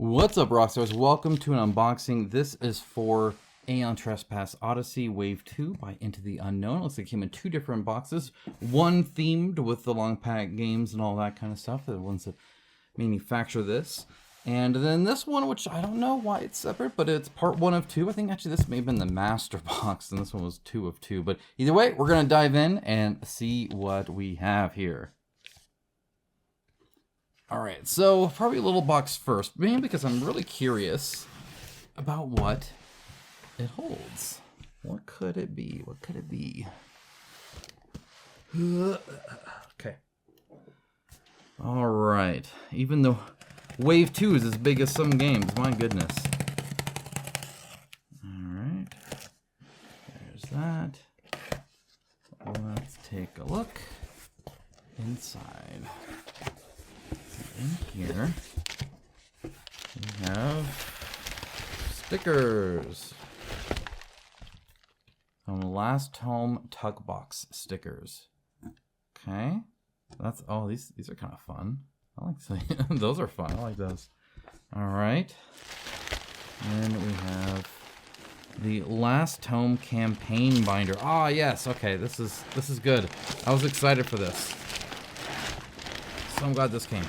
What's up, Rockstars? Welcome to an unboxing. This is for Aeon Trespass Odyssey Wave 2 by Into the Unknown. Looks like it came in two different boxes. One themed with the long pack games and all that kind of stuff. The ones that manufacture this. And then this one, which I don't know why it's separate, but it's part 1 of 2. I think actually this may have been the master box, and this one was 2 of 2. But either way, we're going to dive in and see what we have here. Alright, so probably a little box first, mainly because I'm really curious about what it holds. What could it be? What could it be? Okay. Alright, even though Wave 2 is as big as some games, my goodness. Alright, there's that. Let's take a look inside. In here, we have stickers. On the last Tome Tug Box stickers. Okay, that's these are kind of fun. I like seeing those are fun. I like those. All right, and we have the last Tome campaign binder. Ah, yes. Okay, this is good. I was excited for this, so I'm glad this came.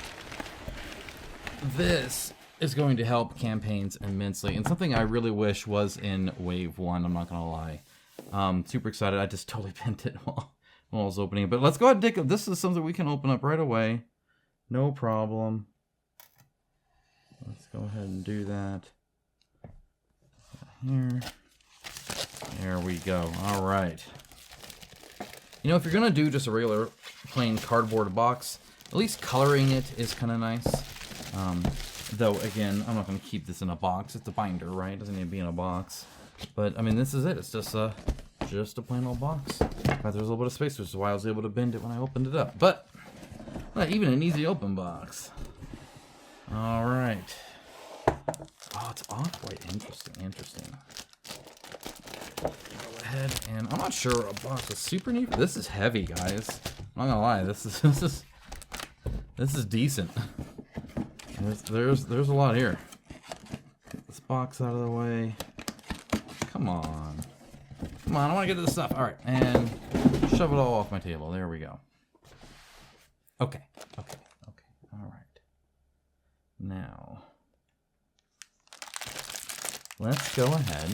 This is going to help campaigns immensely, and something I really wish was in Wave 1, I'm not going to lie. Super excited. I just totally bent it while I was opening it. But let's go ahead and take it. This is something we can open up right away. No problem. Let's go ahead and do that. Here. There we go. All right. You know, if you're going to do just a regular plain cardboard box, at least coloring it is kind of nice. Though, again, I'm not going to keep this in a box. It's a binder, right? It doesn't need to be in a box. But, I mean, this is it. It's just a plain old box. But there's a little bit of space, which is why I was able to bend it when I opened it up. But, not even an easy open box. All right. Oh, it's off-white. Interesting. Go ahead, and I'm not sure a box is super neat. This is heavy, guys. I'm not going to lie. This is decent. There's a lot here. Get this box out of the way. Come on, I want to get to the stuff. All right, and shove it all off my table. There we go. Okay. All right. Now, let's go ahead.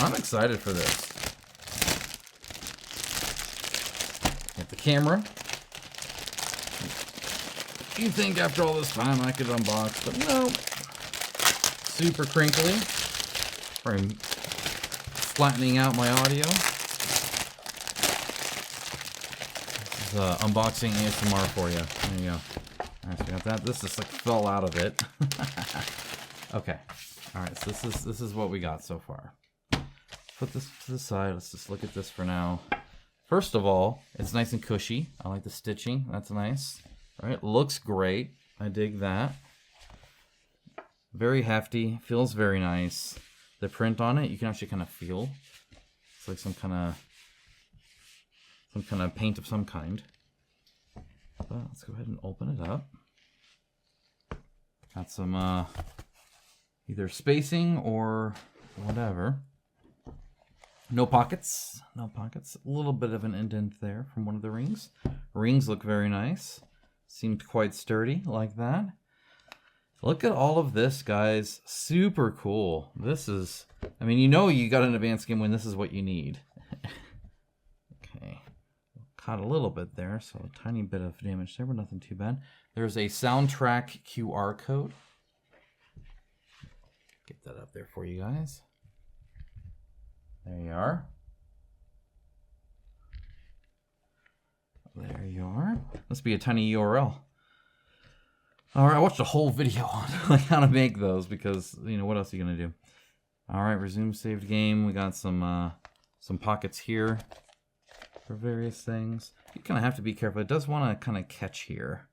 I'm excited for this. Get the camera. You think after all this time I could unbox, but no. Super crinkly. Probably flattening out my audio. This is unboxing ASMR for you. There you go. Alright, so we got that. This just like fell out of it. Okay. Alright, so this is what we got so far. Put this to the side. Let's just look at this for now. First of all, it's nice and cushy. I like the stitching. That's nice. All right, looks great. I dig that. Very hefty. Feels very nice. The print on it, you can actually kind of feel. It's like some kind of paint of some kind. But let's go ahead and open it up. Got some either spacing or whatever. No pockets. A little bit of an indent there from one of the rings. Rings look very nice. Seemed quite sturdy like that. Look at all of this, guys. Super cool. This is, I mean, you know you got an advanced game when this is what you need. Okay. Caught a little bit there, so a tiny bit of damage there, but nothing too bad. There's a soundtrack QR code. Get that up there for you guys. There you are. There you are. Must be a tiny URL. Alright, I watched a whole video on like how to make those because, you know, what else are you going to do? Alright, resume saved game. We got some pockets here for various things. You kind of have to be careful. It does want to kind of catch here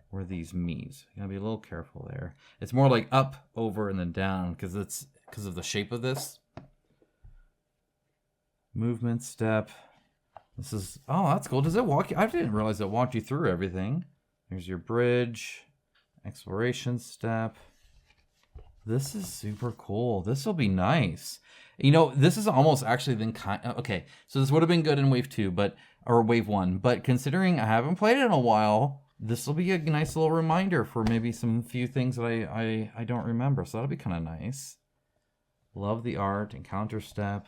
where these meet. You got to be a little careful there. It's more like up, over, and then down because of the shape of this. Movement, step. This is, oh, that's cool. Does it walk you? I didn't realize it walked you through everything. Here's your bridge. Exploration step. This is super cool. This will be nice. You know, this is almost actually been okay, so this would have been good in Wave 2, or Wave 1, but considering I haven't played it in a while, this will be a nice little reminder for maybe some few things that I don't remember, so that'll be kind of nice. Love the art. Encounter step.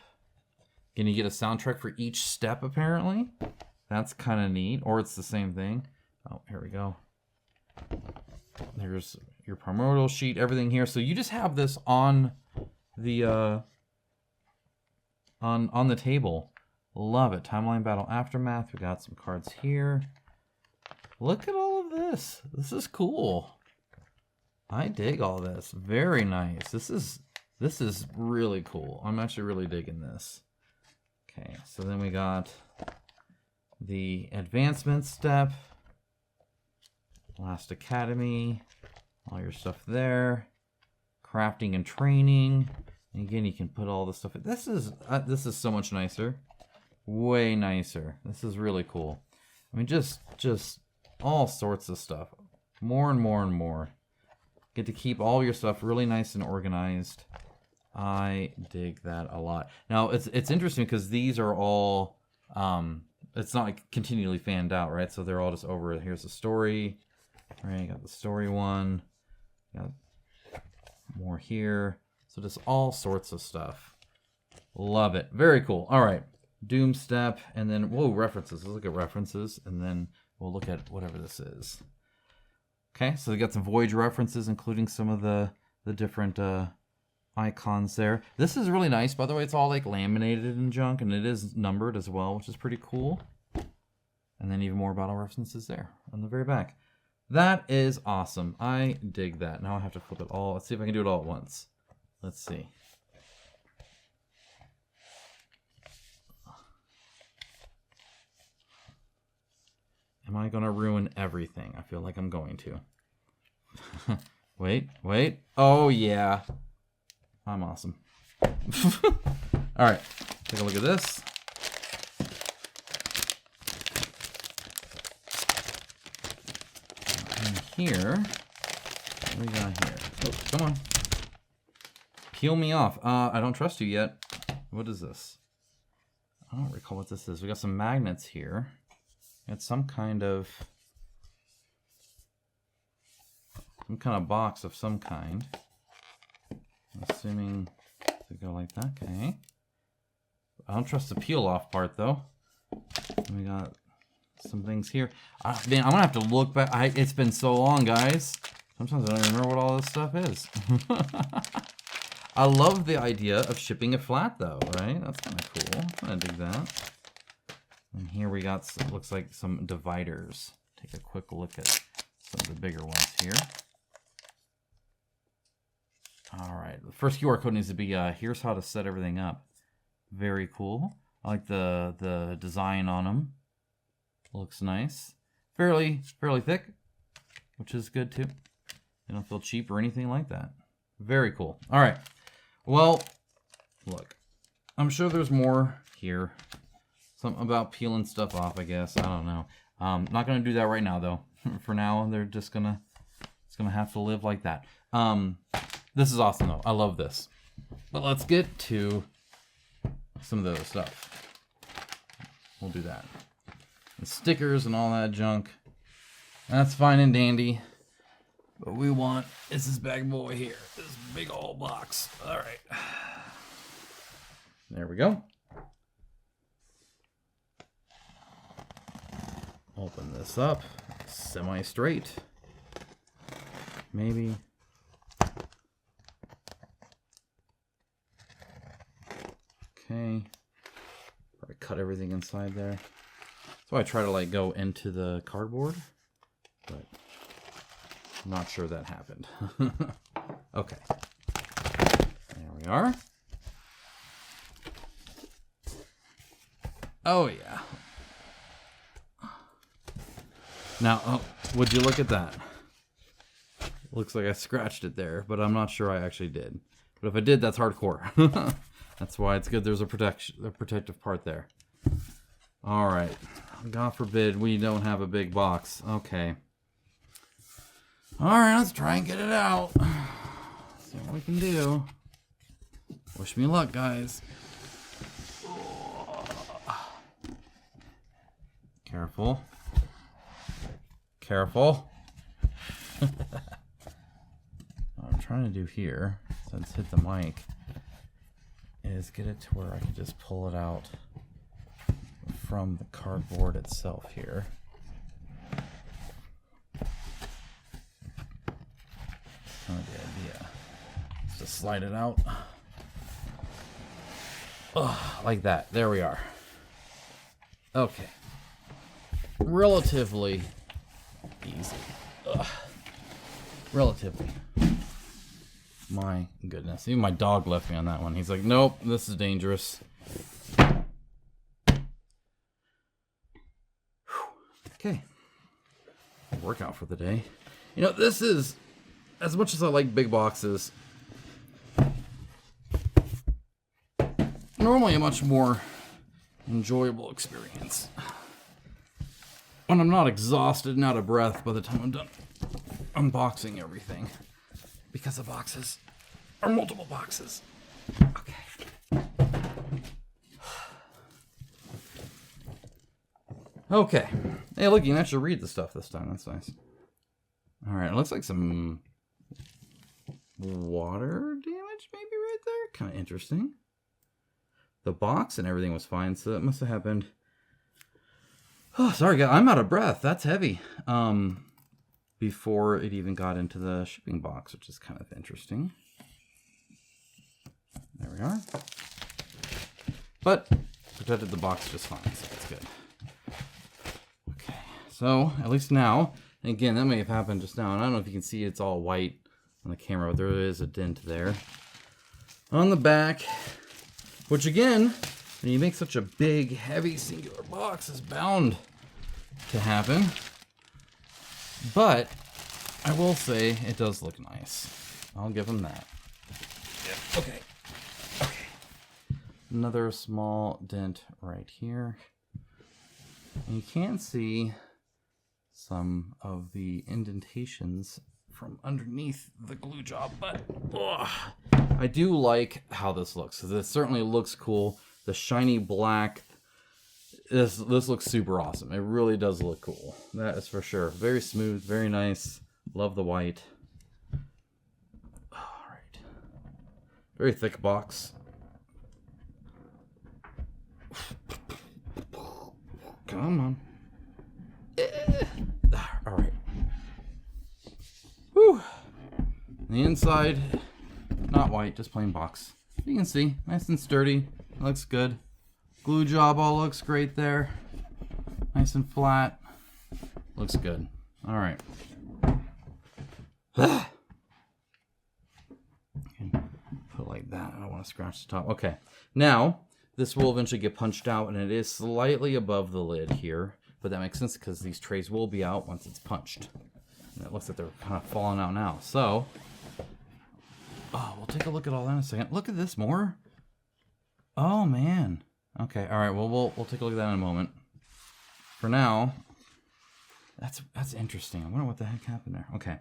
Can you get a soundtrack for each step, apparently? That's kind of neat, or it's the same thing. Oh, here we go. There's your primordial sheet, everything here. So you just have this on the on the table. Love it. Timeline battle aftermath. We got some cards here. Look at all of this. This is cool. I dig all this. Very nice. This is really cool. I'm actually really digging this. Okay, so then we got the advancement step. Last Academy, all your stuff there. Crafting and training. And again, you can put all this stuff in. This is so much nicer. Way nicer. This is really cool. I mean, just all sorts of stuff. More and more and more. Get to keep all your stuff really nice and organized. I dig that a lot. Now, it's interesting because these are all, it's not like continually fanned out, right? So they're all just over. Here's the story. Right, you got the story one. Got more here. So just all sorts of stuff. Love it. Very cool. All right. Doom step. And then, whoa, references. Let's look at references. And then we'll look at whatever this is. Okay, so we got some Voyage references, including some of the different icons there. This is really nice, by the way. It's all like laminated and junk, and it is numbered as well, which is pretty cool. And then even more battle references there on the very back. That is awesome. I dig that. Now I have to flip it all. Let's see if I can do it all at once. Let's see. Am I going to ruin everything? I feel like I'm going to. Wait. Oh, yeah. I'm awesome. All right. Take a look at this. Here, what do we got here? Oh, come on. Peel me off. I don't trust you yet. What is this? I don't recall what this is. We got some magnets here. It's some kind of box of some kind. I'm assuming to go like that. Okay. I don't trust the peel off part though. We got some things here. Man, I'm gonna have to look back. It's been so long, guys. Sometimes I don't even remember what all this stuff is. I love the idea of shipping it flat, though, right? That's kind of cool. I dig that. And here we got, looks like some dividers. Take a quick look at some of the bigger ones here. All right, the first QR code needs to be, here's how to set everything up. Very cool. I like the design on them. Looks nice. Fairly thick, which is good too. They don't feel cheap or anything like that. Very cool. All right. Well, look, I'm sure there's more here. Something about peeling stuff off, I guess. I don't know. Not gonna do that right now though. For now, they're just gonna, it's gonna have to live like that. This is awesome though. I love this. But let's get to some of the other stuff. We'll do that. And stickers and all that junk. That's fine and dandy. What we want is this bag boy here. This big old box. All right. There we go. Open this up. Semi-straight. Maybe. Okay. Probably cut everything inside there. So I try to like go into the cardboard, but I'm not sure that happened. Okay. There we are. Oh yeah. Now, oh, would you look at that? Looks like I scratched it there, but I'm not sure I actually did. But if I did, that's hardcore. That's why it's good there's a protective part there. All right. God forbid we don't have a big box. Okay. Alright, let's try and get it out. See what we can do. Wish me luck, guys. Careful. Careful. What I'm trying to do here, since hit the mic, is get it to where I can just pull it out from the cardboard itself here. That's not the idea. Let's just slide it out. Oh, like that. There we are. Okay. Relatively easy. Ugh. Relatively. My goodness. Even my dog left me on that one. He's like, nope, this is dangerous. Okay. Workout for the day. You know, this is, as much as I like big boxes, normally a much more enjoyable experience when I'm not exhausted and out of breath by the time I'm done unboxing everything, because the boxes are multiple boxes. Okay. Okay. Hey, look, you can actually read the stuff this time. That's nice. All right, it looks like some water damage maybe right there. Kind of interesting. The box and everything was fine, so that must have happened. Oh, sorry, guys. I'm out of breath. That's heavy. Before it even got into the shipping box, which is kind of interesting. There we are. But protected the box just fine, so that's good. Okay, so at least now, and again, that may have happened just now, and I don't know if you can see it's all white on the camera, but there is a dent there. On the back, which again, when you make such a big, heavy, singular box, is bound to happen. But I will say it does look nice. I'll give them that. Yeah. Okay. Okay. Another small dent right here. And you can see some of the indentations from underneath the glue job, but I do like how this looks. This certainly looks cool. The shiny black. This looks super awesome. It really does look cool. That is for sure. Very smooth, very nice. Love the white. All right. Very thick box. Come on. All right. Whew. The inside, not white, just plain box. You can see, nice and sturdy. Looks good. Glue job all looks great there. Nice and flat. Looks good. All right. Put it like that. I don't want to scratch the top. Okay. Now, this will eventually get punched out, and it is slightly above the lid here. But that makes sense because these trays will be out once it's punched. And it looks like they're kind of falling out now. So, we'll take a look at all that in a second. Look at this more. Oh, man. Okay, all right. Well, we'll take a look at that in a moment. For now, that's interesting. I wonder what the heck happened there. Okay,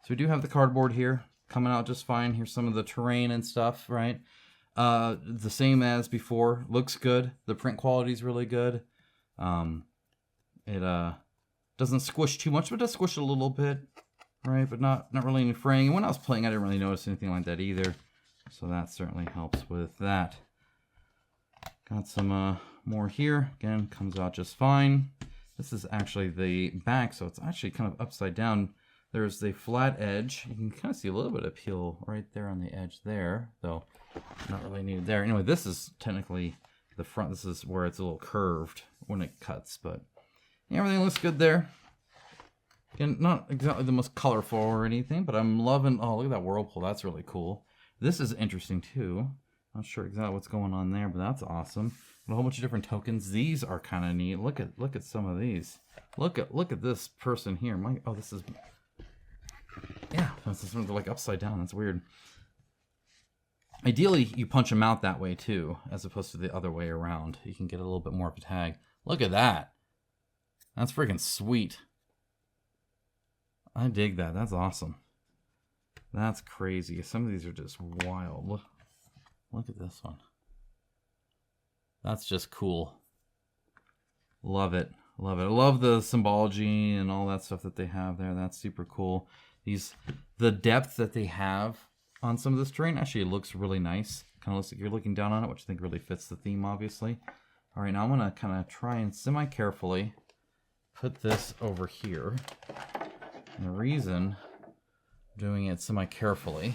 so we do have the cardboard here coming out just fine. Here's some of the terrain and stuff, right? The same as before. Looks good. The print quality is really good. It doesn't squish too much, but it does squish a little bit, right? But not really any fraying. And when I was playing, I didn't really notice anything like that either. So that certainly helps with that. Got some more here. Again, comes out just fine. This is actually the back, so it's actually kind of upside down. There's the flat edge. You can kind of see a little bit of peel right there on the edge there, though not really needed there. Anyway, this is technically the front. This is where it's a little curved when it cuts, but everything looks good there. Again, not exactly the most colorful or anything, but I'm loving, oh, look at that whirlpool. That's really cool. This is interesting too. Not sure exactly what's going on there, but that's awesome. And a whole bunch of different tokens. These are kind of neat. Look at some of these. Look at this person here. This is, yeah, this is like upside down. That's weird. Ideally, you punch them out that way too, as opposed to the other way around. You can get a little bit more of a tag. Look at that. That's freaking sweet. I dig that. That's awesome. That's crazy. Some of these are just wild. Look at this one. That's just cool. Love it. Love it. I love the symbology and all that stuff that they have there. That's super cool. The depth that they have on some of this terrain actually looks really nice. Kind of looks like you're looking down on it, which I think really fits the theme, obviously. All right, now I'm going to kind of try and semi-carefully put this over here. And the reason I'm doing it semi-carefully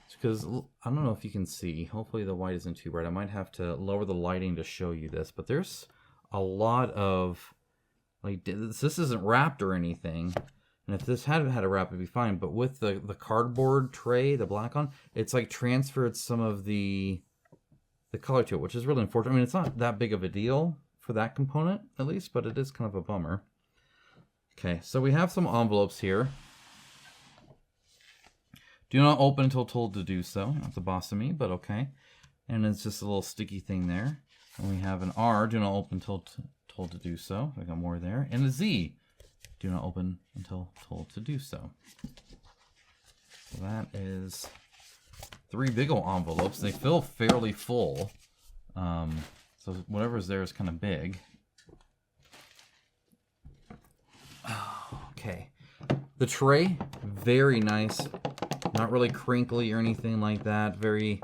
is because, I don't know if you can see. Hopefully the white isn't too bright. I might have to lower the lighting to show you this. But there's a lot of, like, this isn't wrapped or anything. And if this had a wrap, it'd be fine. But with the cardboard tray, the black one, it's like transferred some of the color to it, which is really unfortunate. I mean, it's not that big of a deal for that component, at least, but it is kind of a bummer. Okay, so we have some envelopes here. Do not open until told to do so. That's a boss of me, but okay. And it's just a little sticky thing there. And we have an R, do not open until told to do so. I got more there. And a Z, do not open until told to do so. So that is 3 big old envelopes. They feel fairly full. So whatever's there is kind of big. Okay. The tray, very nice. Not really crinkly or anything like that. Very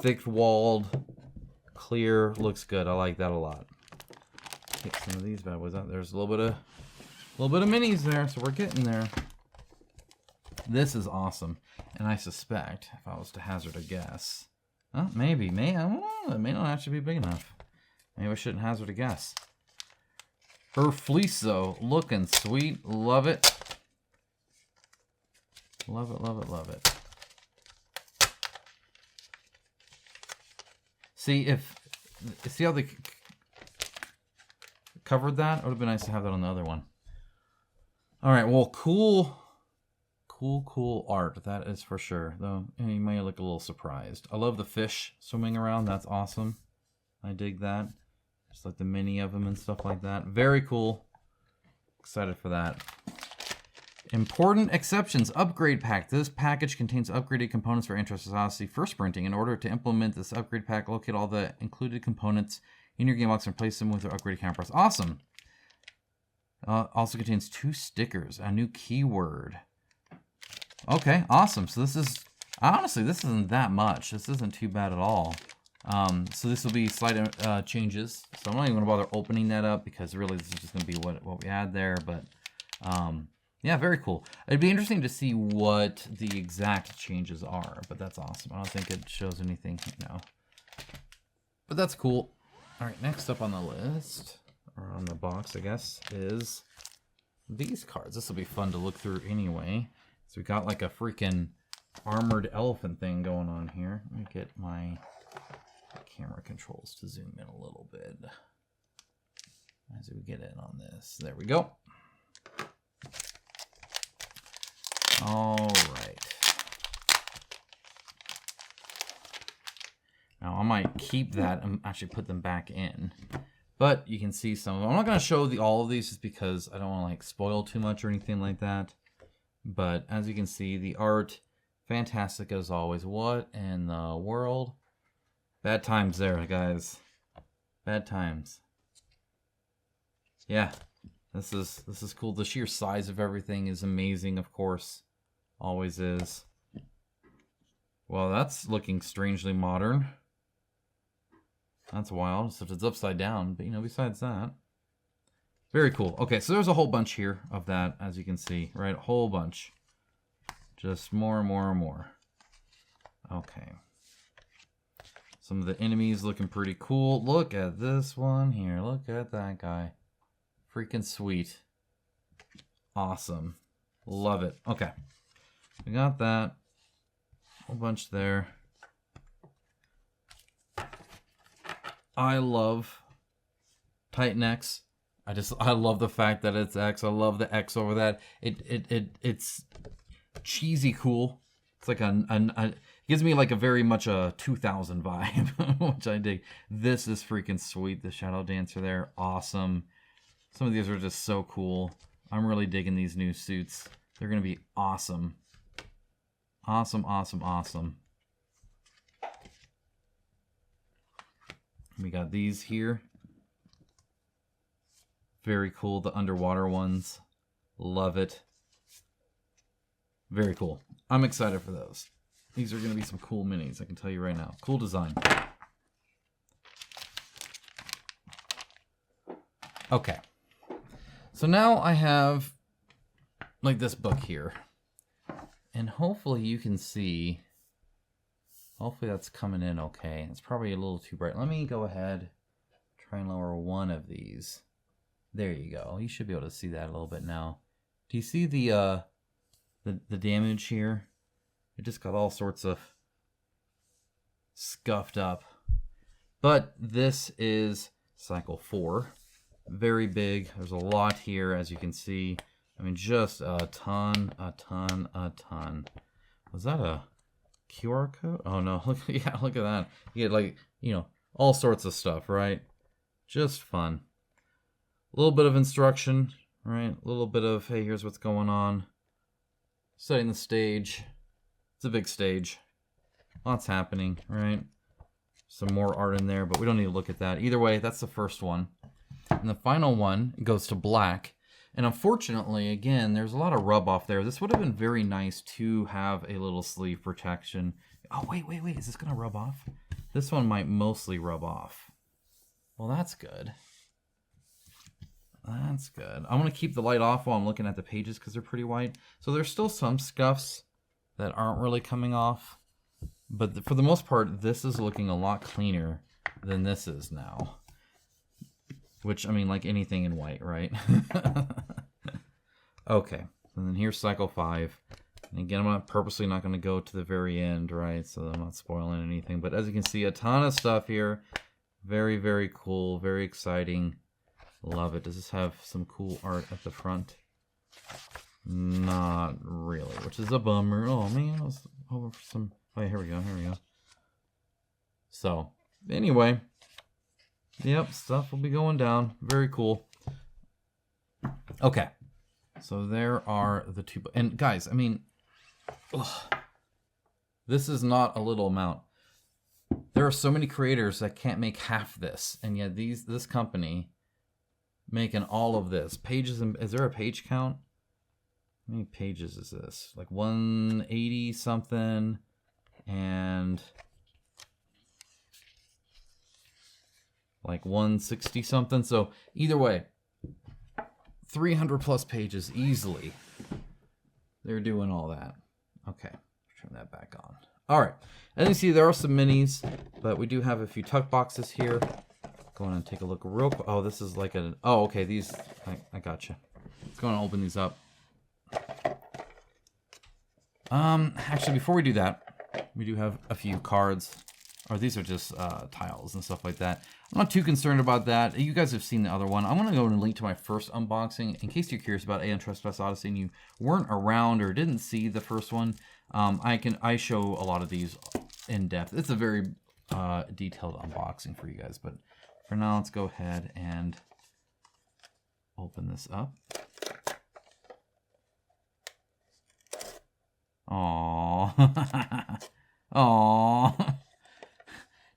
thick-walled, clear. Looks good. I like that a lot. Take some of these bad boys out. There's a little bit of minis there, so we're getting there. This is awesome. And I suspect, if I was to hazard a guess, maybe, I don't know, it may not actually be big enough. Maybe I shouldn't hazard a guess. Her fleece, though, looking sweet. Love it. Love it, love it, love it. See how they covered that? It would have been nice to have that on the other one. All right, well, cool art, that is for sure. Though you may look a little surprised. I love the fish swimming around. That's awesome. I dig that. Just like the mini of them and stuff like that. Very cool. Excited for that. Important exceptions. Upgrade pack. This package contains upgraded components for Trespass Odyssey for sprinting. In order to implement this upgrade pack, locate all the included components in your game box and replace them with your upgraded cameras. Awesome. Also contains 2 stickers, a new keyword. Okay, awesome. So this is, honestly, this isn't that much. This isn't too bad at all. So this will be slight changes. So I'm not even going to bother opening that up because really this is just going to be what we had there. But yeah, very cool. It'd be interesting to see what the exact changes are. But that's awesome. I don't think it shows anything, no. But that's cool. All right, next up on the list, or on the box, I guess, is these cards. This will be fun to look through anyway. So we got like a freaking armored elephant thing going on here. Let me get my camera controls to zoom in a little bit as we get in on this. There we go. All right. Now I might keep that and actually put them back in, but you can see some of them. I'm not going to show all of these just because I don't want to like spoil too much or anything like that. But as you can see, the art, fantastic as always. What in the world? Bad times there, guys. Bad times. Yeah, this is cool. The sheer size of everything is amazing, of course. Always is. Well, that's looking strangely modern. That's wild, except it's upside down. But, you know, besides that. Very cool. Okay, so there's a whole bunch here of that, as you can see, right? A whole bunch. Just more and more and more. Okay. Some of the enemies looking pretty cool. Look at this one here. Look at that guy. Freaking sweet. Awesome. Love it. Okay. We got that. Whole bunch there. I love Titan X. I love the fact that it's X. I love the X over that. It's cheesy cool. It's like it gives me like a very much a 2000 vibe, which I dig. This is freaking sweet. The Shadow Dancer there, awesome. Some of these are just so cool. I'm really digging these new suits. They're going to be awesome. Awesome, awesome, awesome. We got these here. Very cool, the underwater ones. Love it. Very cool. I'm excited for those. These are going to be some cool minis, I can tell you right now. Cool design. Okay. So now I have like this book here. And hopefully you can see. Hopefully that's coming in okay. It's probably a little too bright. Let me go ahead, try and lower one of these. There you go. You should be able to see that a little bit now. Do you see the damage here? It just got all sorts of scuffed up. But this is cycle 4. Very big. There's a lot here, as you can see. I mean, just a ton, a ton, a ton. Was that a QR code? Oh no, look, yeah, look at that. You get like, you know, all sorts of stuff, right? Just fun. A little bit of instruction, right? A little bit of, hey, here's what's going on. Setting the stage. It's a big stage. Lots happening, right? Some more art in there, but we don't need to look at that. Either way, that's the first one. And the final one goes to black. And unfortunately, again, there's a lot of rub off there. This would have been very nice to have a little sleeve protection. Oh, wait. Is this going to rub off? This one might mostly rub off. Well, that's good. That's good. I'm going to keep the light off while I'm looking at the pages because they're pretty white. So there's still some scuffs that aren't really coming off. But for the most part, this is looking a lot cleaner than this is now. Which, I mean, like anything in white, right? Okay. And then here's cycle 5. And again, I'm purposely not going to go to the very end, right? So I'm not spoiling anything. But as you can see, a ton of stuff here. Very, very cool. Very exciting. Love it. Does this have some cool art at the front? Not really, which is a bummer. Oh, man. I was hoping for some... Oh, yeah, here we go. So, anyway... Yep, stuff will be going down. Very cool. Okay. So there are the two... And guys, I mean... Ugh, this is not a little amount. There are so many creators that can't make half this. And yet this company making all of this. Pages... Is there a page count? How many pages is this? Like 180 something. And... like 160 something. So either way, 300 plus pages easily. They're doing all that. Okay, turn that back on. All right, as you see, there are some minis, but we do have a few tuck boxes here. Go on and take a look real quick. Oh, this is like a... Oh, okay, these... I gotcha. Let's go on and open these up. Actually, before we do that, we do have a few cards. Or these are just tiles and stuff like that. I'm not too concerned about that. You guys have seen the other one. I'm going to go and link to my first unboxing. In case you're curious about Aeon Trespass Odyssey and you weren't around or didn't see the first one, I show a lot of these in depth. It's a very detailed unboxing for you guys. But for now, let's go ahead and open this up. Aww. Aww.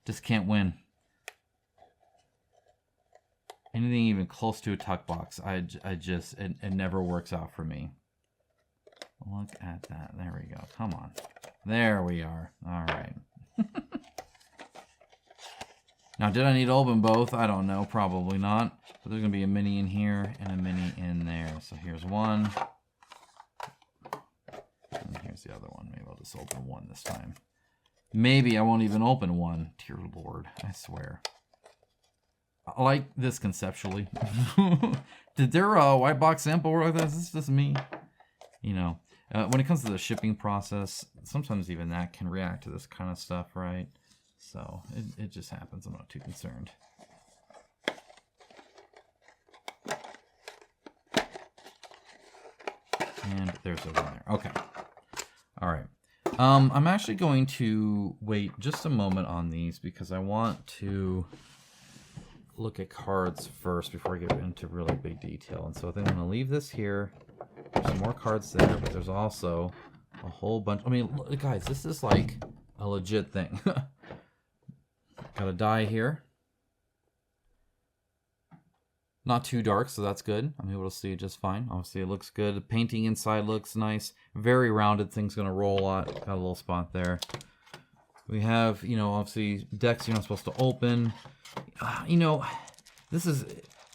Just can't win. Anything even close to a tuck box, it never works out for me. Look at that. There we go. Come on. There we are. All right. Now, did I need to open both? I don't know. Probably not. But there's going to be a mini in here and a mini in there. So here's one. And here's the other one. Maybe I'll just open one this time. Maybe I won't even open one. Dear Lord, I swear. I like this conceptually. Did their white box sample work like this? Is this just me? You know, when it comes to the shipping process, sometimes even that can react to this kind of stuff, right? So it just happens. I'm not too concerned. And there's a one there. Okay. All right. I'm actually going to wait just a moment on these because I want to look at cards first before I get into really big detail. And so I think I'm going to leave this here. There's some more cards there, but there's also a whole bunch. I mean, look, guys, this is like a legit thing. Got a die here. Not too dark, so that's good. I'm able to see it just fine. Obviously, it looks good. The painting inside looks nice. Very rounded. Thing's going to roll a lot. Got a little spot there. We have, you know, obviously decks you're not supposed to open. You know, this is...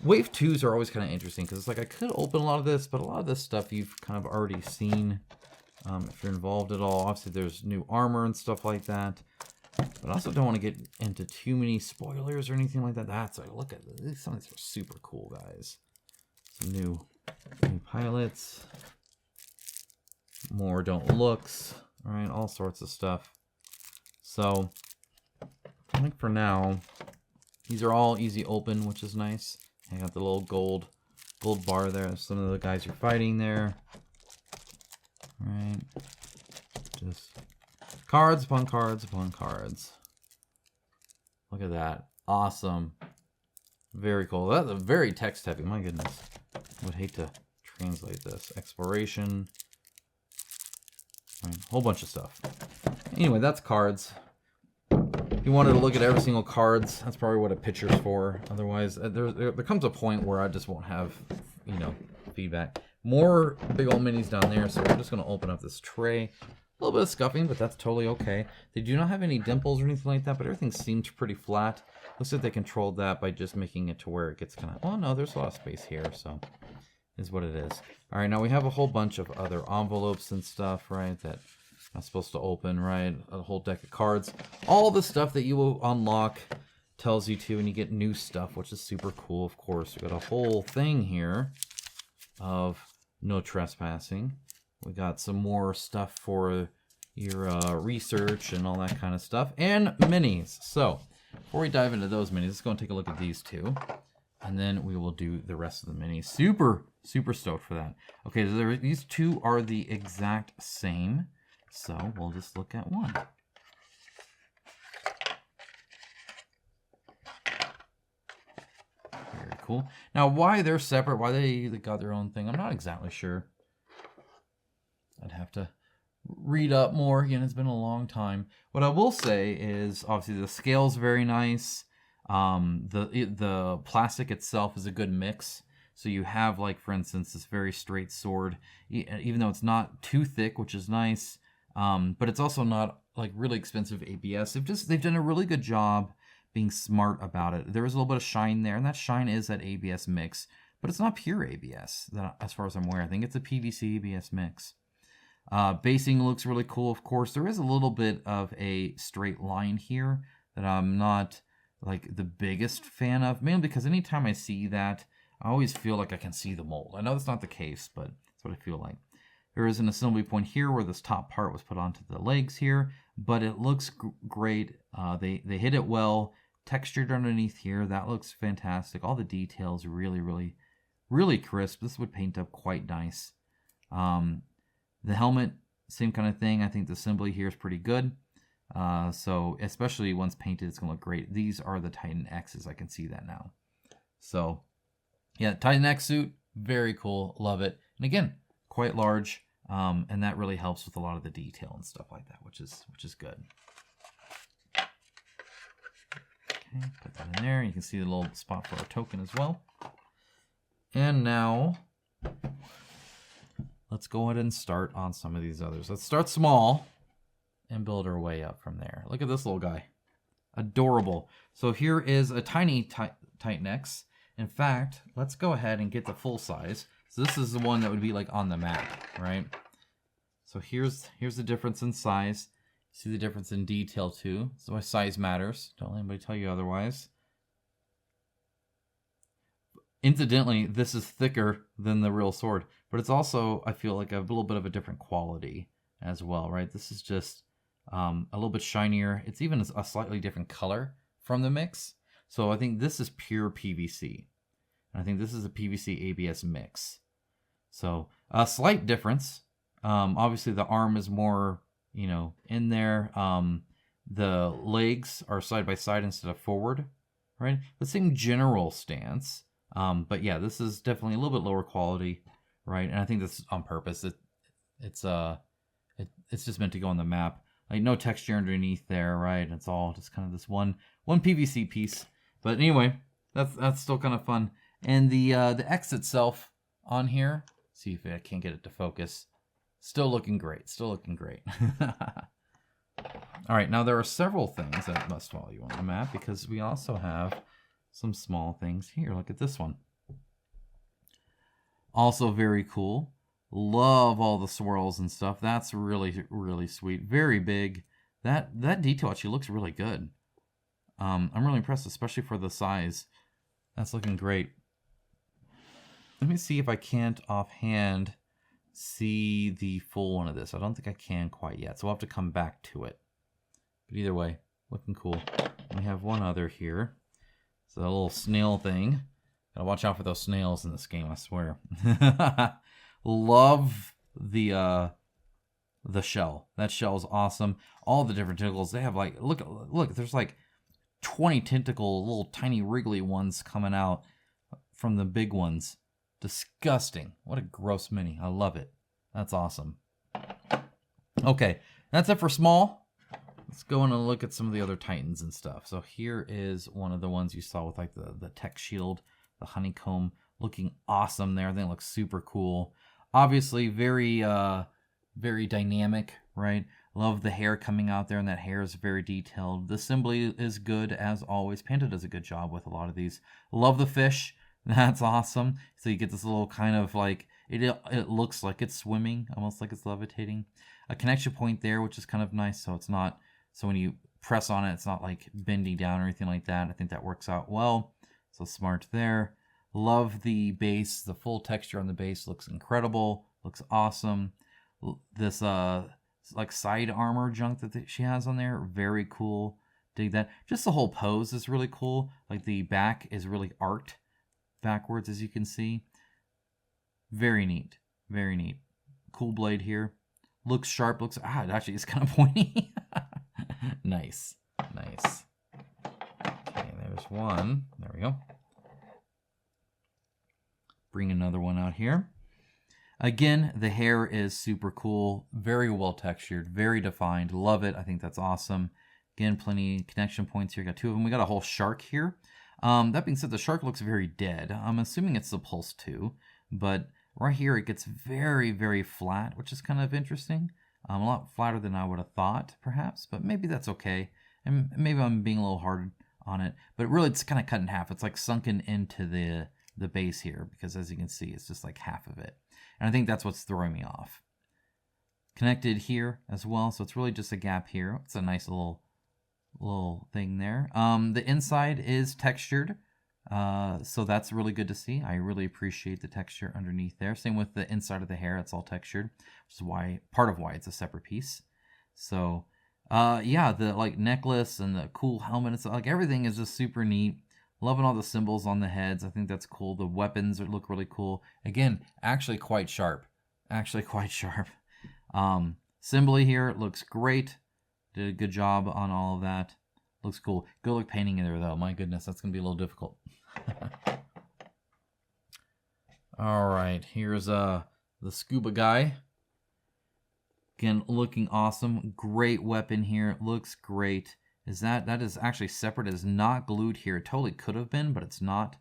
Wave 2s are always kind of interesting because it's like I could open a lot of this, but a lot of this stuff you've kind of already seen if you're involved at all. Obviously, there's new armor and stuff like that. But I also don't want to get into too many spoilers or anything like that. That's like, look at this. Some of these are super cool, guys. Some new pilots. More don't looks. All right, all sorts of stuff. So, I think for now, these are all easy open, which is nice. I got the little gold bar there. Some of the guys you're fighting there. All right. Just cards upon cards upon cards. Look at that. Awesome. Very cool. That's a very text heavy. My goodness. I would hate to translate this. Exploration. Right, whole bunch of stuff. Anyway, that's cards. If you wanted to look at every single cards, that's probably what a picture's for. Otherwise, there comes a point where I just won't have, you know, feedback. More big old minis down there, so we're just going to open up this tray. A little bit of scuffing, but that's totally okay. They do not have any dimples or anything like that, but everything seems pretty flat. Looks like they controlled that by just making it to where it gets kind of... Oh, no, there's a lot of space here, so is what it is. All right, now we have a whole bunch of other envelopes and stuff, right, that I'm supposed to open, right? A whole deck of cards. All the stuff that you will unlock tells you to, and you get new stuff, which is super cool, of course. We got a whole thing here of no trespassing. We got some more stuff for your research and all that kind of stuff. And minis. So, before we dive into those minis, let's go and take a look at these two. And then we will do the rest of the minis. Super, super stoked for that. Okay, so these two are the exact same. So, we'll just look at one. Very cool. Now, why they're separate, why they got their own thing, I'm not exactly sure. I'd have to read up more. Again, it's been a long time. What I will say is, obviously, the scale's very nice. The plastic itself is a good mix. So you have, like, for instance, this very straight sword, even though it's not too thick, which is nice. But it's also not like really expensive ABS. They've done a really good job being smart about it. There is a little bit of shine there, and that shine is that ABS mix, but it's not pure ABS as far as I'm aware. I think it's a PVC ABS mix. Basing looks really cool. Of course, there is a little bit of a straight line here that I'm not like the biggest fan of, mainly because anytime I see that, I always feel like I can see the mold. I know that's not the case, but that's what I feel like. There is an assembly point here where this top part was put onto the legs here, but it looks great. They hit it well, textured underneath here. That looks fantastic. All the details really, really, really crisp. This would paint up quite nice. The helmet, same kind of thing. I think the assembly here is pretty good. So especially once painted, it's going to look great. These are the Titan X's. I can see that now. So yeah, Titan X suit, very cool. Love it. And again, quite large. And that really helps with a lot of the detail and stuff like that, which is good. Okay, put that in there. You can see the little spot for our token as well. And now, let's go ahead and start on some of these others. Let's start small and build our way up from there. Look at this little guy. Adorable. So here is a tiny Titan X. In fact, let's go ahead and get the full size. So this is the one that would be like on the map, right? So here's the difference in size. See the difference in detail too. So why size matters. Don't let anybody tell you otherwise. Incidentally, this is thicker than the real sword, but it's also, I feel like, a little bit of a different quality as well, right? This is just a little bit shinier. It's even a slightly different color from the mix. So I think this is pure PVC. And I think this is a PVC ABS mix. So a slight difference. Obviously the arm is more, in there. The legs are side by side instead of forward, right? The same general stance. But yeah, this is definitely a little bit lower quality, right? And I think that's on purpose. It's just meant to go on the map. Like no texture underneath there, right? It's all just kind of this one PVC piece. But anyway, that's still kind of fun. And the X itself on here, see if I can't get it to focus. Still looking great. Still looking great. All right, now there are several things that must follow you on the map because we also have some small things here. Look at this one. Also very cool. Love all the swirls and stuff. That's really, really sweet. Very big. That detail actually looks really good. I'm really impressed, especially for the size. That's looking great. Let me see if I can't offhand see the full one of this. I don't think I can quite yet, so we'll have to come back to it. But either way, looking cool. We have one other here. It's a little snail thing. Gotta watch out for those snails in this game, I swear. Love the shell. That shell is awesome. All the different tentacles. They have like, look, there's like 20 tentacle, little tiny wriggly ones coming out from the big ones. Disgusting. What a gross mini. I love it. That's awesome. Okay, that's it for small. Let's go in and look at some of the other Titans and stuff. So here is one of the ones you saw with like the tech shield, the honeycomb, looking awesome there. They look super cool. Obviously very very dynamic, right? Love the hair coming out there, and that hair is very detailed. The assembly is good as always. Panda does a good job with a lot of these. Love the fish. That's awesome. So you get this little kind of like, it looks like it's swimming, almost like it's levitating. A connection point there, which is kind of nice. So it's not, so when you press on it, it's not like bending down or anything like that. I think that works out well. So smart there. Love the base. The full texture on the base looks incredible. Looks awesome. This like side armor junk that she has on there, very cool. Dig that. Just the whole pose is really cool. Like the back is really arced backwards, as you can see. Very neat. Very neat. Cool blade here. Looks sharp. Looks, it actually is kind of pointy. Nice. Nice. Okay, there's one. There we go. Bring another one out here. Again, the hair is super cool. Very well textured. Very defined. Love it. I think that's awesome. Again, plenty of connection points here. Got two of them. We got a whole shark here. That being said, the shark looks very dead. I'm assuming it's the Pulse 2, but right here it gets very, very flat, which is kind of interesting. A lot flatter than I would have thought, perhaps, but maybe that's okay. And maybe I'm being a little hard on it, but really it's kind of cut in half. It's like sunken into the base here, because as you can see, it's just like half of it. And I think that's what's throwing me off. Connected here as well, so it's really just a gap here. It's a nice little thing there. The inside is textured, so that's really good to see. I really appreciate the texture underneath there. Same with the inside of the hair, it's all textured, which is part of why it's a separate piece. So yeah, the like necklace and the cool helmet, it's like everything is just super neat. Loving all the symbols on the heads. I think that's cool. The weapons look really cool. Again, actually quite sharp. Actually quite sharp. Symbol here looks great. Did a good job on all of that. Looks cool. Good luck painting in there, though. My goodness, that's going to be a little difficult. All right, here's the scuba guy. Again, looking awesome. Great weapon here. Looks great. That is actually separate. It is not glued here. It totally could have been, but it's not.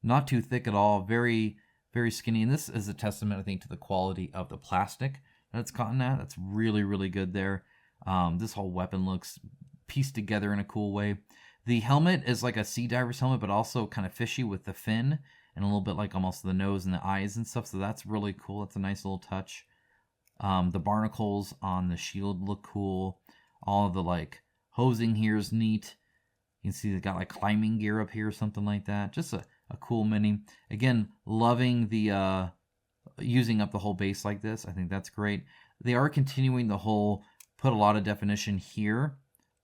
Not too thick at all. Very, very skinny. And this is a testament, I think, to the quality of the plastic that it's caught in at. That's really, really good there. This whole weapon looks pieced together in a cool way. The helmet is like a sea diver's helmet, but also kind of fishy with the fin and a little bit like almost the nose and the eyes and stuff. So that's really cool. That's a nice little touch. The barnacles on the shield look cool. All of the like hosing here is neat. You can see they got like climbing gear up here or something like that. Just a cool mini. Again, loving the using up the whole base like this. I think that's great. They are continuing the whole put a lot of definition here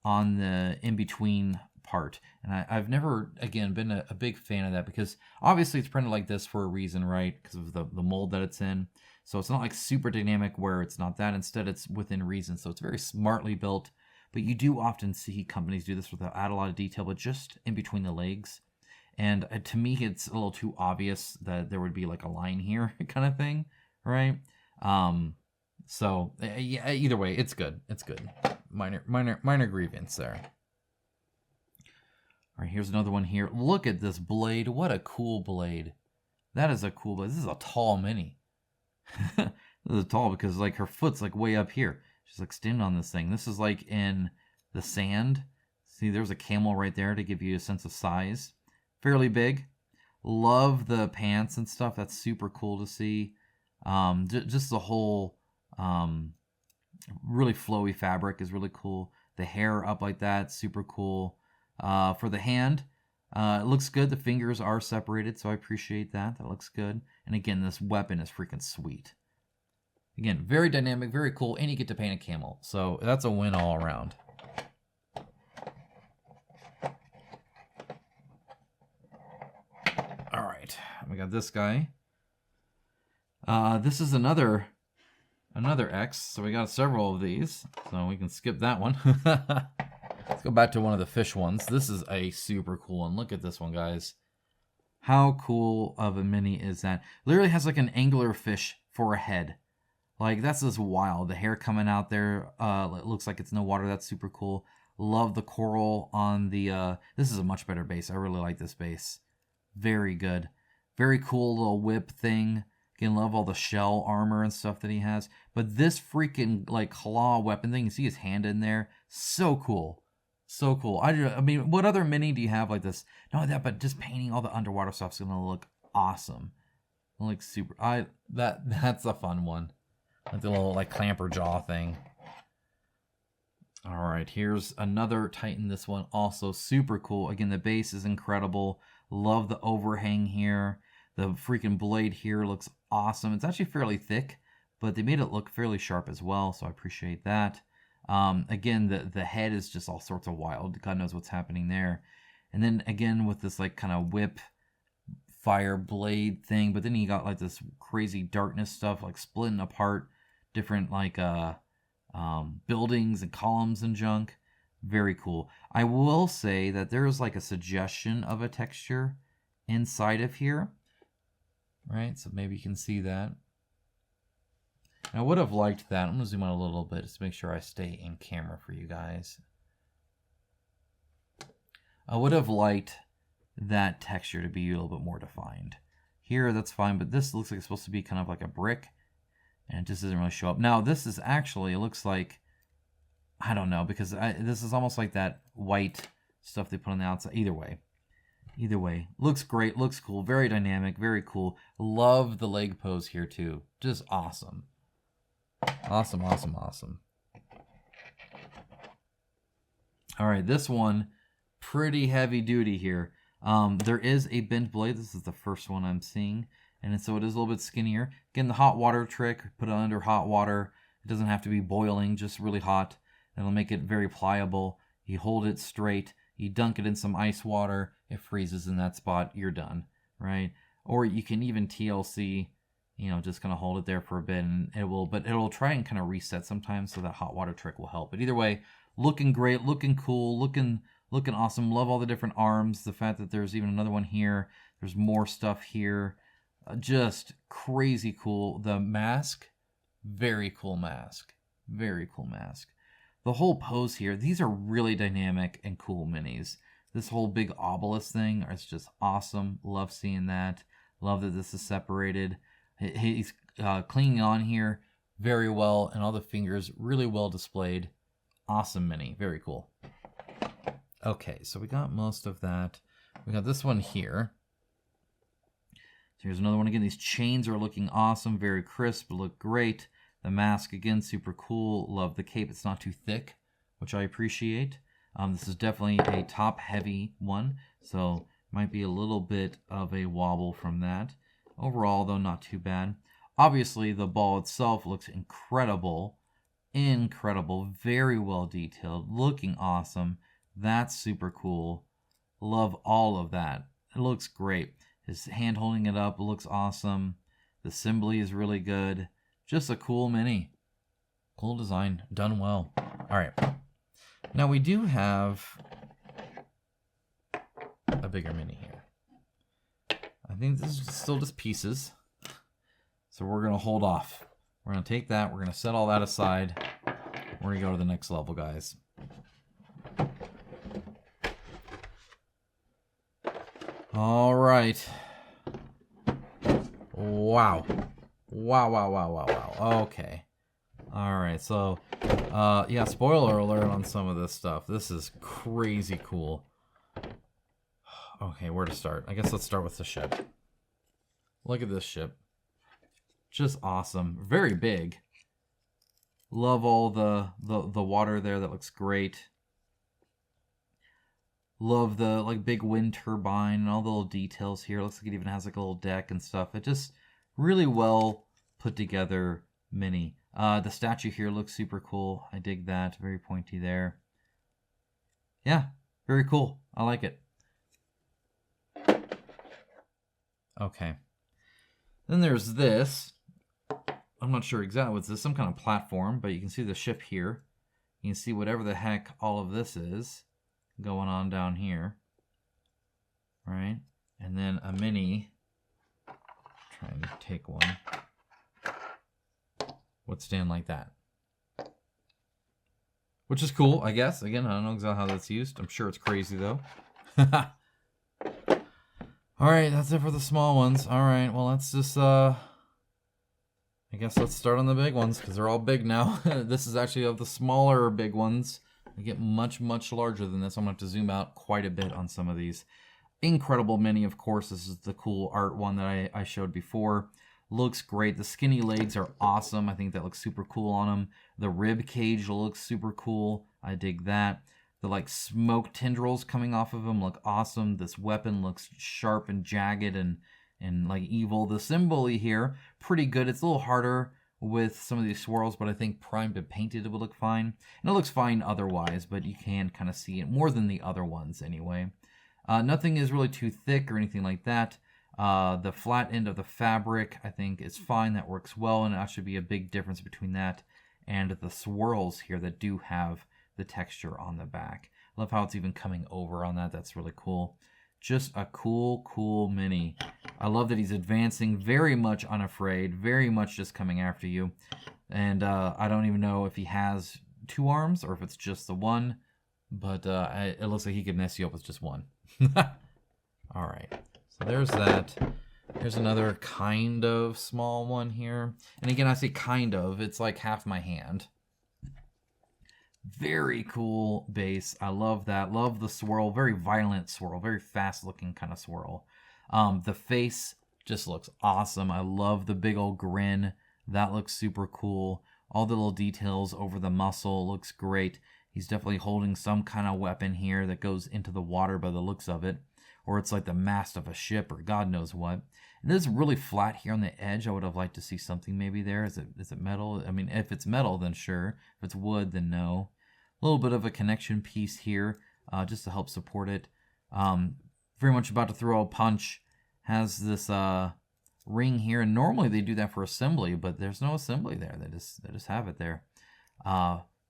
on the in-between part. And I've never, again, been a big fan of that because obviously it's printed like this for a reason, right? Because of the mold that it's in. So it's not like super dynamic where it's not that. Instead, it's within reason. So it's very smartly built. but you do often see companies do this without add a lot of detail, but just in between the legs. And to me, it's a little too obvious that there would be like a line here kind of thing, right? So yeah, either way, it's good. It's good. Minor grievance there. All right, here's another one here. Look at this blade. What a cool blade. That is a cool blade. This is a tall mini. This is tall because like her foot's like way up here. She's like standing on this thing. This is like in the sand. See, there's a camel right there to give you a sense of size. Fairly big. Love the pants and stuff. That's super cool to see. Just the whole really flowy fabric is really cool. The hair up like that, super cool. For the hand, it looks good. The fingers are separated, so I appreciate that. That looks good. And again, this weapon is freaking sweet. Again, very dynamic, very cool, and you get to paint a camel. So that's a win all around. All right, we got this guy. This is another X, so we got several of these. So we can skip that one. Let's go back to one of the fish ones. This is a super cool one. Look at this one, guys. How cool of a mini is that? Literally has like an angler fish for a head. Like, that's just wild. The hair coming out there. It looks like it's no water. That's super cool. Love the coral on the... this is a much better base. I really like this base. Very good. Very cool little whip thing. Again, love all the shell armor and stuff that he has. But this freaking, like, claw weapon thing, you see his hand in there? So cool. So cool. I mean, what other mini do you have like this? Not only that, but just painting all the underwater stuff's gonna look awesome. Like super. That's a fun one. Like the little like clamper jaw thing. All right, here's another Titan. This one also super cool. Again, the base is incredible. Love the overhang here. The freaking blade here looks awesome. It's actually fairly thick, but they made it look fairly sharp as well, so I appreciate that. Again, the head is just all sorts of wild. God knows what's happening there. And then again with this like kind of whip fire blade thing, but then you got like this crazy darkness stuff like splitting apart different like buildings and columns and junk. Very cool. I will say that there's like a suggestion of a texture inside of here, right? So maybe you can see that. I would have liked that. I'm going to zoom out a little bit just to make sure I stay in camera for you guys. I would have liked that texture to be a little bit more defined. Here, that's fine, but this looks like it's supposed to be kind of like a brick, and it just doesn't really show up. Now, this is actually, it looks like, I don't know, because this is almost like that white stuff they put on the outside. Either way, looks great, looks cool, very dynamic, very cool. Love the leg pose here, too. Just awesome. Awesome, awesome, awesome. All right, this one, pretty heavy duty here. There is a bent blade. This is the first one I'm seeing. And so it is a little bit skinnier. Again, the hot water trick, put it under hot water. It doesn't have to be boiling, just really hot. It'll make it very pliable. You hold it straight. You dunk it in some ice water. It freezes in that spot. You're done, right? Or you can even TLC, you know, just kind of hold it there for a bit, and it'll try and kind of reset sometimes, so that hot water trick will help. But either way, looking great, looking cool, looking awesome. Love all the different arms. The fact that there's even another one here. There's more stuff here. Just crazy cool. The mask, very cool mask. Very cool mask. The whole pose here, these are really dynamic and cool minis. This whole big obelisk thing is just awesome. Love seeing that. Love that this is separated. He's clinging on here very well, and all the fingers really well displayed. Awesome mini. Very cool. Okay, so we got most of that. We got this one here. So here's another one. Again, these chains are looking awesome. Very crisp. Look great. The mask, again, super cool. Love the cape. It's not too thick, which I appreciate. This is definitely a top-heavy one, so might be a little bit of a wobble from that. Overall, though, not too bad. Obviously, the ball itself looks incredible. Incredible. Very well detailed. Looking awesome. That's super cool. Love all of that. It looks great. His hand holding it up looks awesome. The assembly is really good. Just a cool mini. Cool design. Done well. All right. Now we do have a bigger mini here. I think this is still just pieces. So we're going to hold off. We're going to take that. We're going to set all that aside. We're going to go to the next level, guys. All right. Wow. Wow. Okay. All right. So, yeah, spoiler alert on some of this stuff. This is crazy cool. Okay, where to start? I guess let's start with the ship. Look at this ship. Just awesome. Very big. Love all the water there. That looks great. Love the like big wind turbine and all the little details here. Looks like it even has like a little deck and stuff. It just really well put together mini. The statue here looks super cool. I dig that. Very pointy there. Yeah, very cool. I like it. Okay. Then there's this. I'm not sure exactly what's this. Some kind of platform, but you can see the ship here. You can see whatever the heck all of this is going on down here. Right? And then a mini. Try and take one. Would stand like that. Which is cool, I guess. Again, I don't know exactly how that's used. I'm sure it's crazy, though. Alright, that's it for the small ones. Alright, well, let's just, I guess let's start on the big ones, because they're all big now. This is actually of the smaller big ones. They get much, much larger than this. I'm going to have to zoom out quite a bit on some of these. Incredible mini, of course. This is the cool art one that I showed before. Looks great. The skinny legs are awesome. I think that looks super cool on them. The rib cage looks super cool. I dig that. The like smoke tendrils coming off of him look awesome. This weapon looks sharp and jagged and like evil. The symbol here, pretty good. It's a little harder with some of these swirls, but I think primed and painted it would look fine. And it looks fine otherwise, but you can kind of see it more than the other ones anyway. Nothing is really too thick or anything like that. The flat end of the fabric, I think, is fine. That works well, and it should be a big difference between that and the swirls here that do have the texture on the back. I love how it's even coming over on that. That's really cool. Just a cool mini. I love that he's advancing, very much unafraid, very much just coming after you. And I don't even know if he has two arms or if it's just the one, but it looks like he could mess you up with just one. All right, so there's that. There's another kind of small one here. And again, I say kind of, it's like half my hand. Very cool base. I love that. Love the swirl. Very violent swirl. Very fast looking kind of swirl. The face just looks awesome. I love the big old grin. That looks super cool. All the little details over the muscle looks great. He's definitely holding some kind of weapon here that goes into the water by the looks of it. Or it's like the mast of a ship or God knows what. And it is really flat here on the edge. I would have liked to see something maybe there. Is it metal? I mean, if it's metal, then sure. If it's wood, then no. A little bit of a connection piece here just to help support it. Very much about to throw a punch. Has this ring here. And normally they do that for assembly, but there's no assembly there. They just have it there.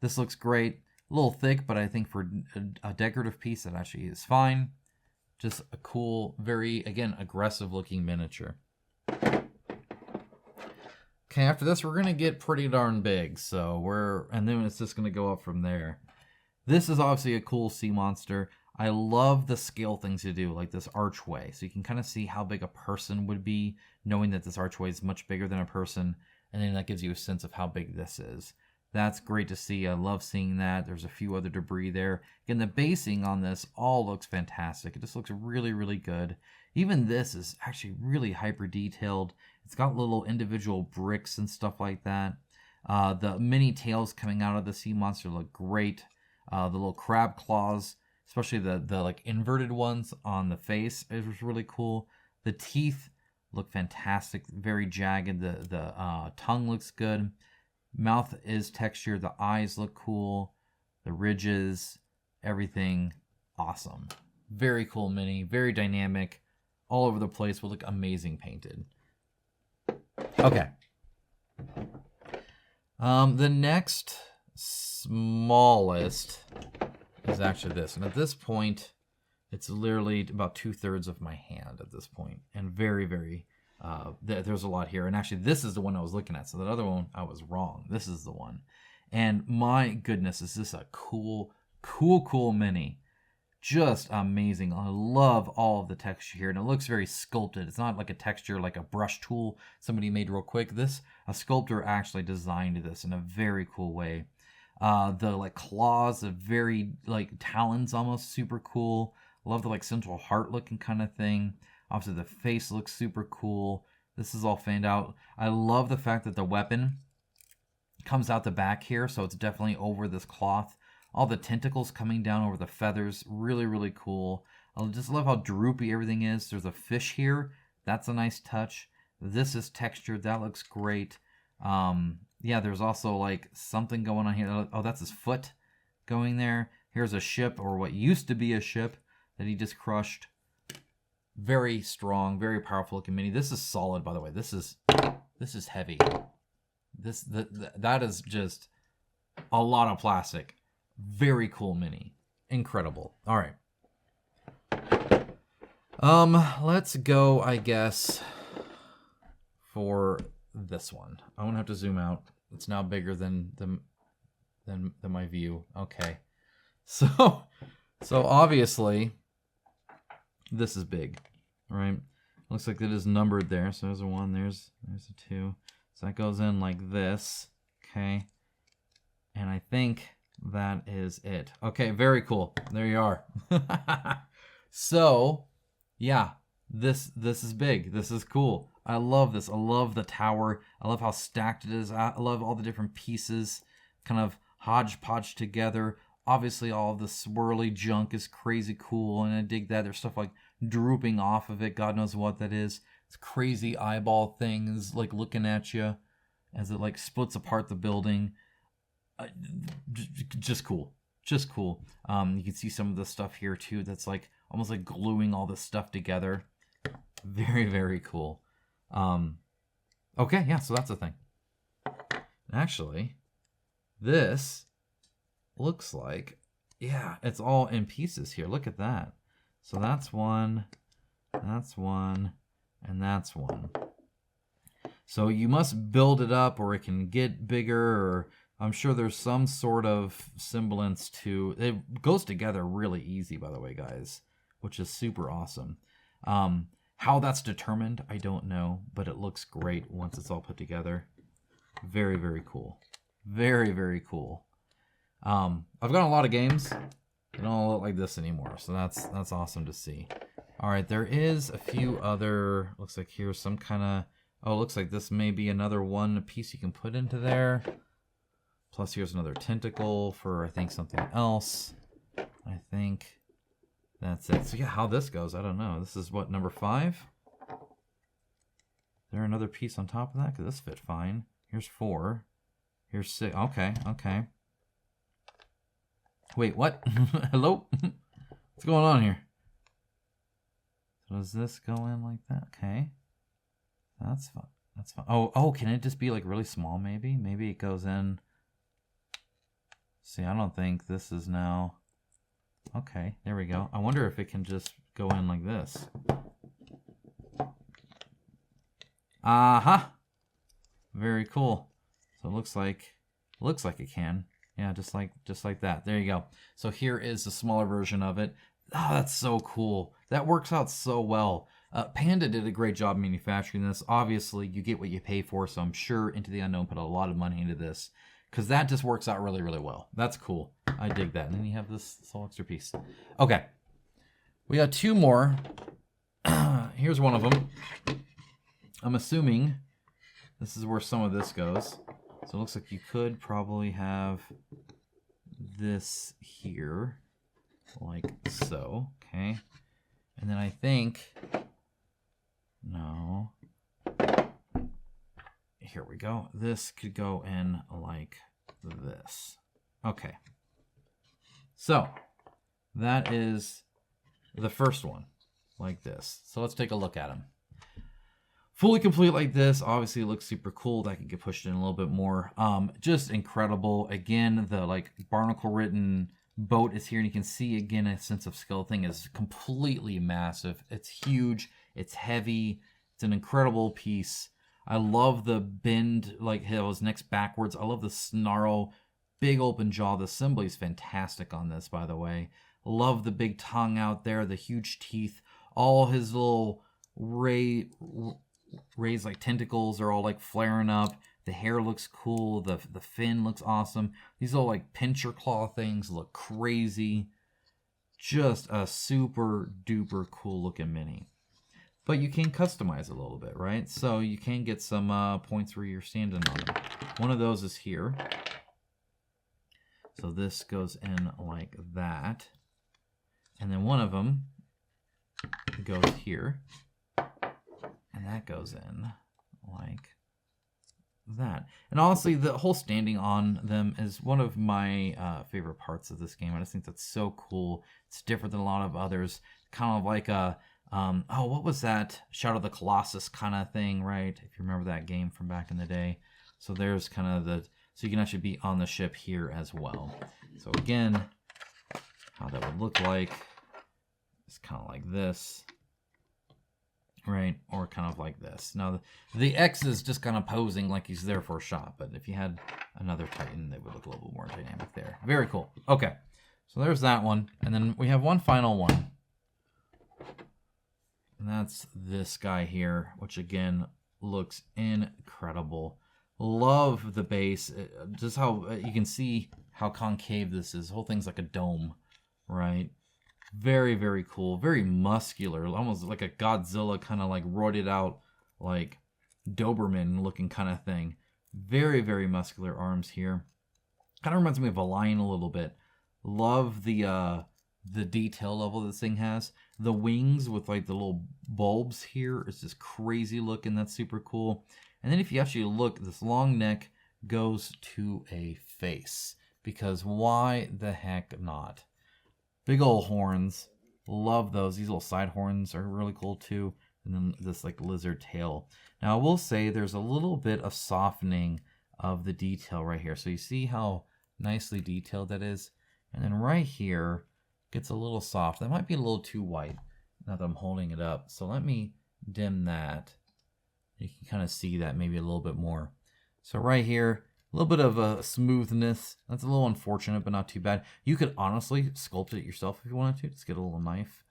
This looks great. A little thick, but I think for a decorative piece, that actually is fine. Just a cool, very, again, aggressive looking miniature. Okay, after this, we're going to get pretty darn big. And then it's just going to go up from there. This is obviously a cool sea monster. I love the scale things to do, like this archway. So you can kind of see how big a person would be, knowing that this archway is much bigger than a person. And then that gives you a sense of how big this is. That's great to see. I love seeing that. There's a few other debris there. Again, the basing on this all looks fantastic. It just looks really, really good. Even this is actually really hyper detailed. It's got little individual bricks and stuff like that. The mini tails coming out of the sea monster look great. The little crab claws, especially the like inverted ones on the face, is really cool. The teeth look fantastic, very jagged. The tongue looks good. Mouth is textured. The eyes look cool. The ridges, everything awesome. Very cool mini, very dynamic, all over the place. Will look amazing painted. Okay. The next smallest is actually this. And at this point, it's literally about 2/3 of my hand at this point. And very, very, there's a lot here. And actually, this is the one I was looking at. So that other one, I was wrong. This is the one. And my goodness, is this a cool, cool mini. Just amazing. I love all of the texture here. And it looks very sculpted. It's not like a texture like a brush tool somebody made real quick. A sculptor actually designed this in a very cool way. The like claws, the very like talons, almost super cool. Love the like central heart looking kind of thing. Obviously the face looks super cool. This is all fanned out. I love the fact that the weapon comes out the back here, so it's definitely over this cloth. All the tentacles coming down over the feathers, really, really cool. I just love how droopy everything is. There's a fish here. That's a nice touch. This is textured. That looks great. Yeah, there's also like something going on here. Oh, that's his foot going there. Here's a ship, or what used to be a ship that he just crushed. Very strong, very powerful looking mini. This is solid, by the way. This is heavy. That is just a lot of plastic. Very cool mini. Incredible. All right. Let's go, I guess, for this one. I'm gonna have to zoom out. It's now bigger than my view. Okay. So obviously this is big, right? Looks like it is numbered there. So there's a 1, there's a 2. So that goes in like this. Okay. And I think that is it. Okay, very cool. There you are. So, yeah, this is big. This is cool. I love this. I love the tower. I love how stacked it is. I love all the different pieces kind of hodgepodge together. Obviously, all of the swirly junk is crazy cool, and I dig that. There's stuff like drooping off of it. God knows what that is. It's crazy eyeball things like looking at you as it like splits apart the building. Just cool. Just cool. You can see some of the stuff here too that's like almost like gluing all this stuff together. Very, very cool. Okay, yeah, so that's the thing. Actually, this looks like, yeah, it's all in pieces here. Look at that. So that's one, and that's one. So you must build it up, or it can get bigger, or I'm sure there's some sort of semblance to it. Goes together really easy, by the way, guys, which is super awesome. How that's determined, I don't know, but it looks great once it's all put together. Very, very cool. Very, very cool. I've got a lot of games. They don't look like this anymore, so that's awesome to see. All right, there is a few other. Looks like here's some kind of. Oh, looks like this may be another one piece you can put into there. Plus, here's another tentacle for, I think, something else. I think that's it. So, yeah, how this goes, I don't know. This is, what, number 5? Is there another piece on top of that? Because this fit fine. Here's 4. Here's 6. Okay, okay. Wait, what? Hello? What's going on here? So does this go in like that? Okay. That's fine. That's fine. Oh, can it just be like really small maybe? Maybe it goes in. See, I don't think this is now. Okay, there we go. I wonder if it can just go in like this. Aha! Very cool. So it looks like it can. Yeah, just like that. There you go. So here is the smaller version of it. Oh, that's so cool. That works out so well. Panda did a great job manufacturing this. Obviously, you get what you pay for, so I'm sure Into the Unknown put a lot of money into this, because that just works out really, really well. That's cool. I dig that. And then you have this whole extra piece. Okay. We got 2 more. Here's one of them. I'm assuming this is where some of this goes. So it looks like you could probably have this here, like so. Okay. And then I think, no, here we go. This could go in like this. Okay. So that is the first one, like this. So let's take a look at them. Fully complete like this. Obviously it looks super cool. That could get pushed in a little bit more. Just incredible. Again, the like barnacle written boat is here, and you can see again a sense of scale. Thing is completely massive. It's huge. It's heavy. It's an incredible piece. I love the bend, like his neck's backwards. I love the snarl, big open jaw. The assembly is fantastic on this, by the way. Love the big tongue out there, the huge teeth. All his little raised like tentacles are all like flaring up. The hair looks cool. The fin looks awesome. These little like pincher claw things look crazy. Just a super duper cool looking mini. But you can customize a little bit, right? So you can get some points where you're standing on them. One of those is here. So this goes in like that. And then one of them goes here. And that goes in like that. And honestly, the whole standing on them is one of my favorite parts of this game. I just think that's so cool. It's different than a lot of others. Kind of like a, oh, what was that? Shadow of the Colossus kind of thing, right? If you remember that game from back in the day. So there's kind of the, so you can actually be on the ship here as well. So again, how that would look like is kind of like this. Right, or kind of like this. Now, the X is just kind of posing like he's there for a shot, but if you had another Titan, they would look a little more dynamic there. Very cool. Okay, so there's that one. And then we have one final one. And that's this guy here, which again looks incredible. Love the base. Just how you can see how concave this is. The whole thing's like a dome, right? Very, very cool. Very muscular. Almost like a Godzilla kind of like roided out, like Doberman looking kind of thing. Very, very muscular arms here. Kind of reminds me of a lion a little bit. Love the detail level this thing has. The wings with like the little bulbs here is just crazy looking. That's super cool. And then if you actually look, this long neck goes to a face. Because why the heck not? Big old horns. Love those. These little side horns are really cool too. And then this like lizard tail. Now I will say there's a little bit of softening of the detail right here. So you see how nicely detailed that is? And then right here gets a little soft. That might be a little too white now that I'm holding it up. So let me dim that. You can kind of see that maybe a little bit more. So right here, a little bit of a smoothness. That's a little unfortunate, but not too bad. You could honestly sculpt it yourself if you wanted to. Just get a little knife.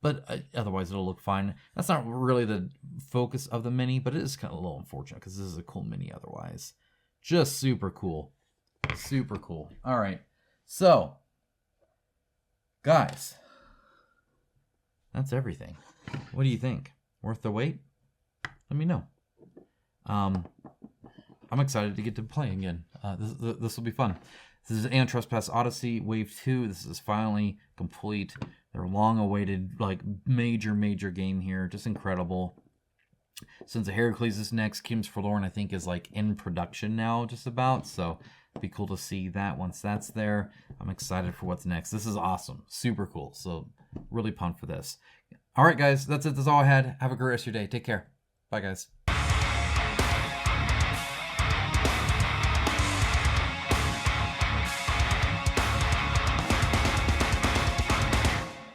But otherwise, it'll look fine. That's not really the focus of the mini, but it is kind of a little unfortunate because this is a cool mini otherwise. Just super cool. Super cool. All right. So, guys, that's everything. What do you think? Worth the wait? Let me know. I'm excited to get to play again. This will be fun. This is Aeon Trespass Odyssey Wave 2. This is finally complete. Their long-awaited, like, major game here. Just incredible. Since the Heracles is next, Kingdoms Forlorn, I think, is, like, in production now, just about. So, it'd be cool to see that once that's there. I'm excited for what's next. This is awesome. Super cool. So, really pumped for this. All right, guys. That's it. That's all I had. Have a great rest of your day. Take care. Bye, guys.